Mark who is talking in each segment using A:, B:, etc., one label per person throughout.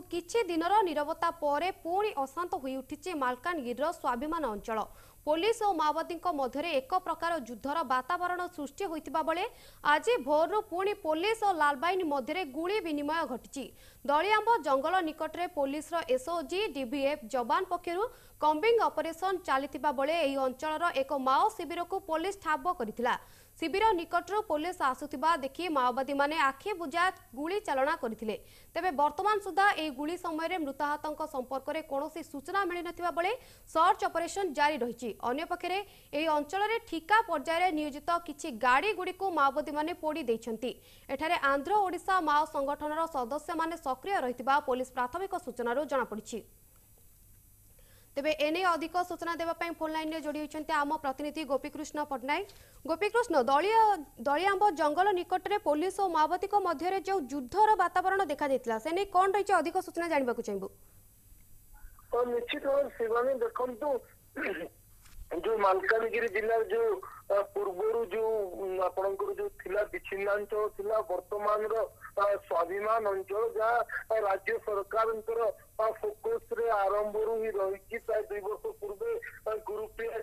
A: किछि दिनर नीरवता परे पुणी अशांत होई उठिछि मालकानगिरिर स्वाभिमान अंचल। पुलिस और माओवादी मध्य एक प्रकार युद्धर वातावरण सृष्टि होइतिबा बेले आज भोर पुणी पुलिस और लालबाइन मध्य गुली विनिमय घटी। दलियांब जंगल निकटरे पुलिस एसओजी डीबीएफ जवान पक्षरु कम्बिंग ऑपरेशन चलिथिबा बेले एही अंचलर एक माओ शिविर को पुलिस ठाब करथिला। शिविर निकटरू पुलिस आसुथिबा देखि माओवादी माने आखि बुझा गुली चालना करथिले। तेबे वर्तमान सुधा ए गुली समय मृताहतों संपर्क में कौनसी सूचना मिल नथिबा बेले सर्च ऑपरेशन जारी रही। अन्य पक्षरे एही अंचल रे ठिका पर्यायर नियोजित किछि गाड़ी गुड़ी को माओवादी माने पोड़ी दैछंती। एठारे आंध्र ओडिशा माओ संगठनर सदस्य माने सक्रिय रहितिबा पुलिस प्राथमिक सूचनारू जଣା पड़िछि। तेबे एने अधिक सूचना देवाई फोन लाइन में जोड़ी होती आम प्रतिनिधि गोपीकृष्ण पट्टनायक। गोपीकृष्ण, दलियांब जंगल निकटरे पुलिस और माओवादी मध्य जो युद्धर वातावरण देखा जाइतिला से नहीं कौन रही अधिक सूचना जानबा को चाहिबो?
B: तो निश्चित भाव शिवानी देखंतु जो मालकानगिरी जिला जो पूर्वर जो आपणकर जो थिला विच्छिन्नांचल थिला वर्तमान स्वाभिमान अंचल जहाँ राज्य सरकार फोकस रे आरंभ ही रही प्राय 2 वर्ष पूर्वे गुरुप्रिया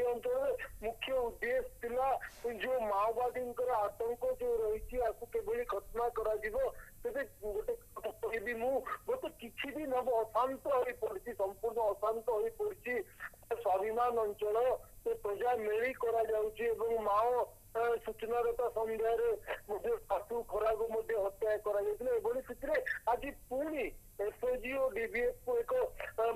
B: अंचल मुख्य उद्देश्य थिला जो माओवादी आतंक जो रही केभली खत्म करा गोटे कहबी मुझे किसी दिन हम अशांत हो पड़ी संपूर्ण अशांत हो पड़ी स्वाभिमान अंचल से प्रजा मेली करा माओ सूचनागत सन्ध्यारे सासू खरा को हत्या कर आज पुणी एसओजी और डीबीएफ को एक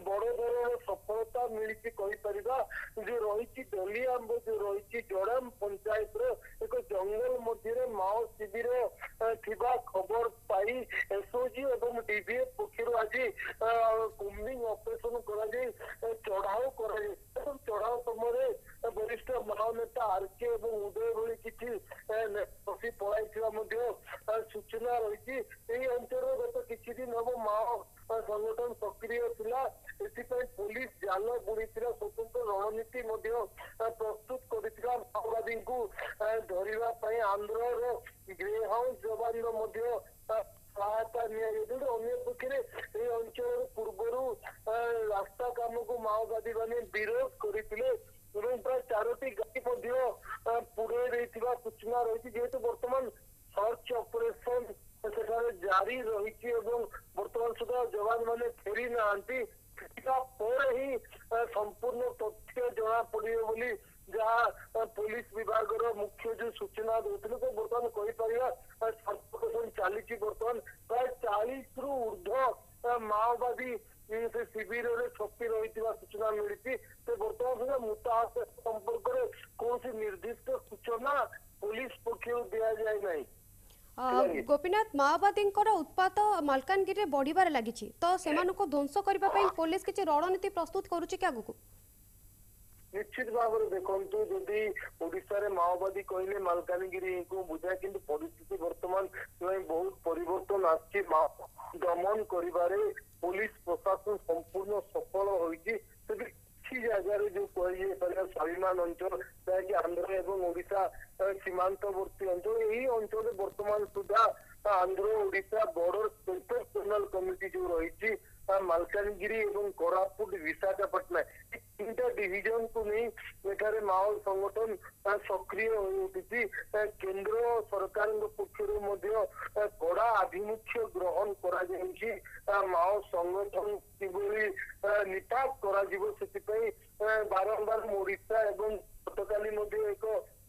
B: बड़ धरण सफलता मिली कहीपर जो रही दलियांब जो रही जड़ाम पंचायत एक जंगल मध्य माओ शिविर थिबा खबर पाई एसओजी और डीबीएफ पक्षर आज कम्बिंग ऑपरेशन चढ़ाऊ चढ़ाऊ समय वरिष्ठ माओ नेता आरके और उदय भली किसी बसी पलाई सूचना रही अंचल गत किसी दिन हम माओ संगठन सक्रिय थिला पुलिस जाल बुड़ी स्वतंत्र रणनीति प्रस्तुत कर माओवादी को धरने आंध्र ग्रे हाउस जवान सहायता अन्य पक्षे अंचल पूर्वर रास्ता काम को माओवादी मैंने विरोध करते प्राय 4टी गाड़ी पुड़े सूचना रही जेहेतु बर्तमान सर्च ऑपरेशन जारी रही बर्तमान सुधा जवान मैंने फेरी ना ही संपूर्ण तथ्य जना पड़े बोली जहाँ पुलिस विभाग मुख्य जो सूचना देते तो बर्तमान कहीपर सर्च चली बर्तमान प्राय 40 रु ऊर्ध्व माओवादी से शिविर में छपी रही सूचना मिली बर्तमान सुधा मृताहत संपर्क में कौन निर्दिष्ट सूचना पुलिस पक्ष दिया जाए नहीं।
A: गोपीनाथ, माओवादी उत्पात मालकानगिरी बढ़िबार लगी तो सेमानको ध्वंस करबा पई पुलिस किछि रणनीति प्रस्तुत करूछि कि आगु?
B: निश्चित भाव में देखु जदि ओडिशा माओवादी कहले मालकानगिरी को बुझा कि परिस्थिति बर्तमान बहुत परिवर्तन आछि दमन करिबारे पुलिस प्रशासन संपूर्ण सफल होइछि जगह जो कही स्वाभिमान अंचल जहाँकि आंध्र एवं ओडिशा सीमांतवर्ती अंचल यही अंचल बर्तमान सुधा आंध्र ओडिशा बॉर्डर सेंट्रल कर्नल कमिटी जो रही मालकानगिरी एवं कोरापुट विशाखापट्टनम 3टा डिविजन को नहीं एठारे माओ संगठन सक्रिय हो उठी केंद्र सरकार पक्षर कड़ा आभिमुख्य ग्रहण कर माओ संगठन किभली निपात कर बारंबार ओडिशा एवं गतकाली एक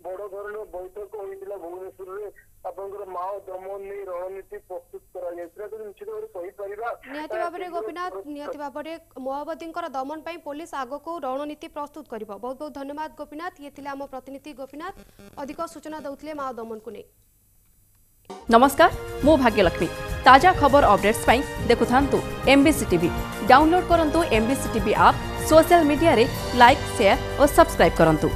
B: बड़ धरण बैठक होता भुवनेश्वर आपंकर माओ दमन नहीं रणनीति प्रस्तुत करा निश्चित भाव
A: गोपीनाथ निहती भाव में माओवादी दमन पर पुलिस आग को रणनीति प्रस्तुत कर। बहुत बहुत धन्यवाद गोपीनाथ। ये थिले आम प्रतिनिधि गोपीनाथ अधिक सूचना देउथिले माओ दमन को नहीं।
C: नमस्कार, मु भाग्यलक्ष्मी। ताजा खबर अपडेट्स पाई देखुथांतु एमबीसी टीवी। डाउनलोड करंतु MBC TV app. Social media रे लाइक शेयर और सब्सक्राइब करंतु।